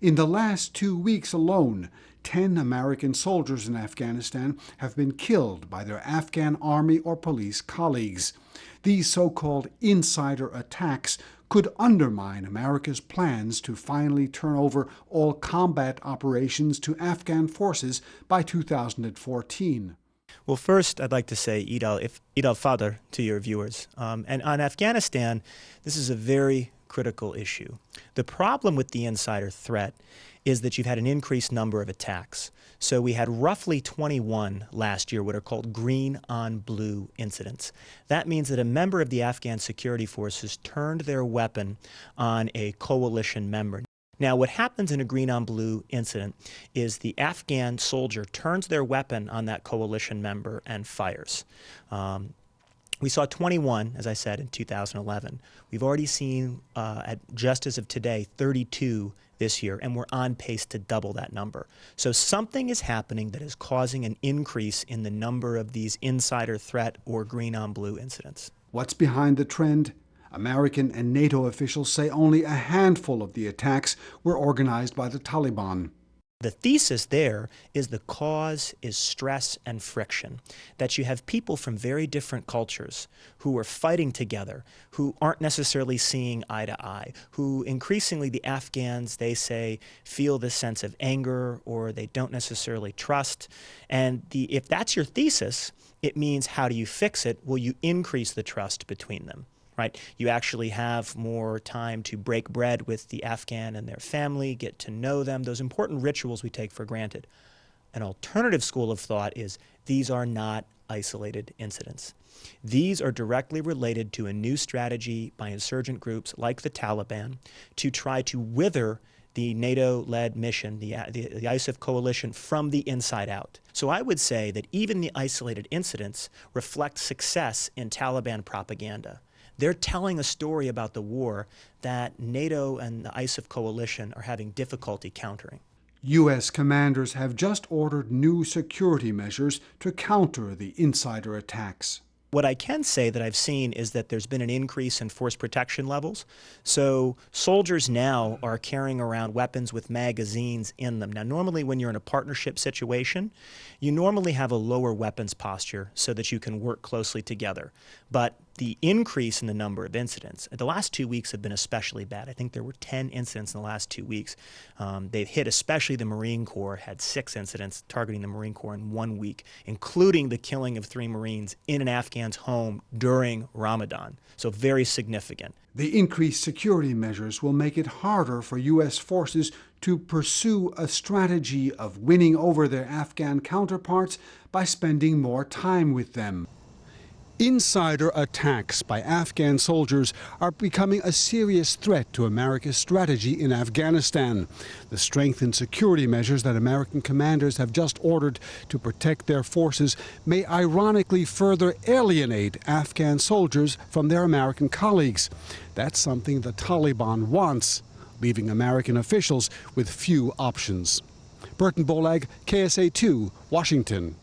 In the last 2 weeks alone, 10 American soldiers in Afghanistan have been killed by their Afghan army or police colleagues. These so-called insider attacks could undermine America's plans to finally turn over all combat operations to Afghan forces by 2014. Well, first, I'd like to say Eid al-Fitr to your viewers. And on Afghanistan, this is a very critical issue. The problem with the insider threat is that you've had an increased number of attacks. So we had roughly 21 last year what are called green-on-blue incidents. That means that a member of the Afghan security forces turned their weapon on a coalition member. Now, what happens in a green-on-blue incident is the Afghan soldier turns their weapon on that coalition member and fires. We saw 21, as I said, in 2011. We've already seen, just as of today, 32 this year, and we're on pace to double that number. So something is happening that is causing an increase in the number of these insider threat or green-on-blue incidents. What's behind the trend? American and NATO officials say only a handful of the attacks were organized by the Taliban. The thesis there is the cause is stress and friction, that you have people from very different cultures who are fighting together, who aren't necessarily seeing eye to eye, who increasingly the Afghans, they say, feel this sense of anger or they don't necessarily trust. And if that's your thesis, it means how do you fix it? Well, you increase the trust between them. Right? You actually have more time to break bread with the Afghan and their family, get to know them, those important rituals we take for granted. An alternative school of thought is these are not isolated incidents. These are directly related to a new strategy by insurgent groups like the Taliban to try to wither the NATO-led mission, the ISAF coalition, from the inside out. So I would say that even the isolated incidents reflect success in Taliban propaganda. They're telling a story about the war that NATO and the ISAF coalition are having difficulty countering. U.S. commanders have just ordered new security measures to counter the insider attacks. What I can say that I've seen is that there's been an increase in force protection levels. So soldiers now are carrying around weapons with magazines in them. Now, normally when you're in a partnership situation, you normally have a lower weapons posture so that you can work closely together. But the increase in the number of incidents, the last 2 weeks have been especially bad. I think there were 10 incidents in the last 2 weeks. They've hit especially the Marine Corps, had 6 incidents targeting the Marine Corps in 1 week, including the killing of 3 Marines in an Afghan's home during Ramadan. So very significant. The increased security measures will make it harder for U.S. forces to pursue a strategy of winning over their Afghan counterparts by spending more time with them. Insider attacks by Afghan soldiers are becoming a serious threat to America's strategy in Afghanistan. The strengthened security measures that American commanders have just ordered to protect their forces may ironically further alienate Afghan soldiers from their American colleagues. That's something the Taliban wants, leaving American officials with few options. Burton Bolag, KSA2, Washington.